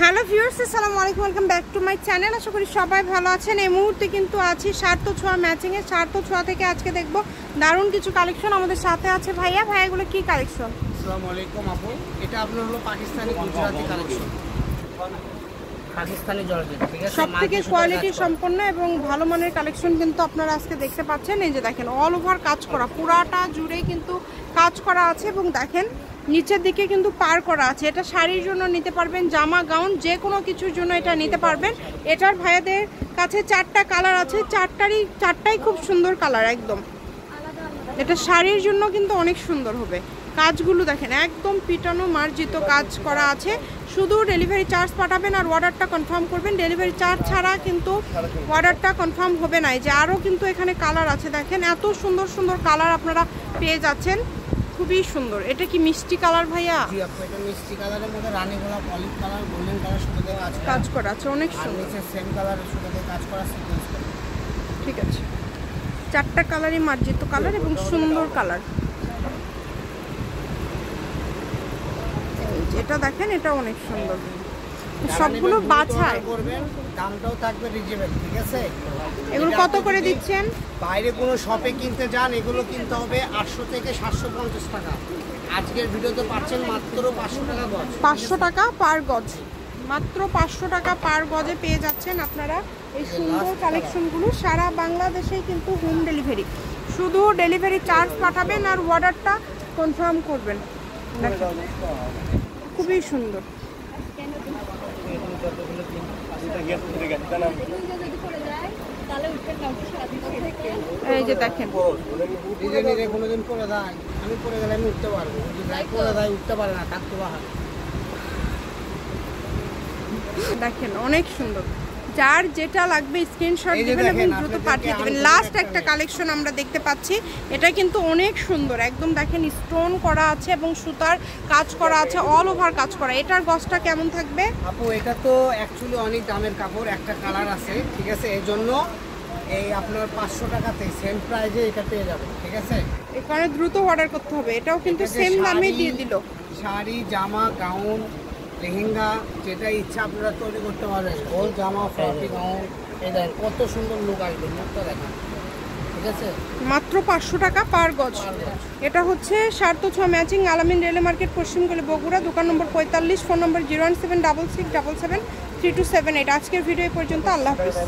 Hello viewers, আসসালামু আলাইকুম, welcome back to my channel. আশা করি সবাই ভালো আছেন। এই মুহূর্তে কিন্তু আছি শার্ট তো ছোঁয়া ম্যাচিংয়ে। শার্ট তো ছোঁয়া থেকে আজকে দেখব দারুণ কিছু কালেকশন। আমাদের সাথে আছে ভাইয়া। ভাইয়া এগুলো কি কালেকশন? আসসালামু আলাইকুম আপু, এটা আপনার হলো পাকিস্তানি গুজরাটি কালেকশন, পাকিস্তানি জর্জেট, ঠিক আছে, সবথেকে কোয়ালিটি সম্পন্ন এবং ভালো মানের কালেকশন কিন্তু আপনারা আজকে দেখতে পাচ্ছেন। এই যে দেখেন অল ওভার কাজ করা, পুরাটা জুড়ে কিন্তু কাজ করা আছে এবং দেখেন নিচের দিকে কিন্তু পার করা আছে। এটা শাড়ির জন্য নিতে পারবেন, জামা গাউন যে কোনো কিছুর জন্য এটা নিতে পারবেন। এটার ভাইয়াদের কাছে 4টা কালার আছে, চারটাই খুব সুন্দর কালার একদম। এটা শাড়ির জন্য কিন্তু অনেক সুন্দর হবে। কাজগুলো দেখেন একদম পিটানো মার্জিত কাজ করা আছে। শুধু ডেলিভারি চার্জ পাঠাবেন আর অর্ডারটা কনফার্ম করবেন। ডেলিভারি চার্জ ছাড়া কিন্তু অর্ডারটা কনফার্ম হবে না। যে আরও কিন্তু এখানে কালার আছে, দেখেন এত সুন্দর সুন্দর কালার আপনারা পেয়ে যাচ্ছেন, খুবই সুন্দর। এটা কি মিষ্টি কালার ভাইয়া? জি আপু, এটা মিষ্টি কালারের মধ্যে রানী গোলাপ, অলিভ কালার, গোল্ডেন কালার সুতোতে কাজ করা আছে, অনেক সুন্দর। নিচে সেম কালারের সুতোতে কাজ করা সিকোয়েন্স করা। ঠিক আছে, 4টা কালারই মার্জিত কালার এবং সুন্দর কালার। এটা দেখেন, এটা অনেক সুন্দর, সবগুলো বাছাই করবেন। দামটাও থাকবে রিজনেবল, ঠিক আছে। এগুলো কত করে দিচ্ছেন? বাইরে কোনো শপে কিনতে যান এগুলো কিনতে হবে 800 থেকে 750 টাকা। আজকের ভিডিওতে পাচ্ছেন মাত্র 500 টাকা গজ। 500 টাকা পার গজ, মাত্র 500 টাকা পার গজে পেয়ে যাচ্ছেন আপনারা এই সুন্দর কালেকশনগুলো। সারা বাংলাদেশেই কিন্তু হোম ডেলিভারি, শুধু ডেলিভারি চার্জ পাঠাবেন আর অর্ডারটা কনফার্ম করবেন। খুবই সুন্দর। এই যে দেখেন কোনোদিন করে দেয়, আমি করে গেলে আমি উঠতে পারবো, করে দেয় উঠতে পারে না, থাকতে পারে। দেখেন অনেক সুন্দর। যার যেটা লাগবে স্ক্রিনশট দিবেন এবং দ্রুত পাঠিয়ে দেবেন। লাস্ট একটা কালেকশন আমরা দেখতে পাচ্ছি, এটা কিন্তু অনেক সুন্দর। একদম দেখেন স্টোন করা আছে এবং সুতার কাজ করা আছে, অল ওভার কাজ করা। এটার গজটা কেমন থাকবে আপু? এটা তো অ্যাকচুয়ালি অনেক দামের কাপড়, একটা কালার আছে, ঠিক আছে। এই জন্য এই আপনার 500 টাকাতে সেম প্রাইজে এটা পেয়ে যাবেন, ঠিক আছে। এখানে দ্রুত অর্ডার করতে হবে। এটাও কিন্তু সেম দামে দিয়ে দিল। শাড়ি, জামা, গাউন, লেহেঙ্গা যেটা ইচ্ছা আপনারা তৈরি করতে পারবেন। গোল জামা, ফ্রকি, গাউন, এই দেখেন কত সুন্দর লুক আসবে, লুকটা দেখেন, ঠিক আছে। মাত্র 500 টাকা পার গজ। এটা হচ্ছে শার্ট তো ছোঁয়া ম্যাচিং, আলামিন রেলে মার্কেট, পশ্চিমগলি, বগুড়া। দোকান নম্বর 45, ফোন নম্বর 01766773278। আজকের ভিডিও এই পর্যন্ত। আল্লাহ হাফেজ।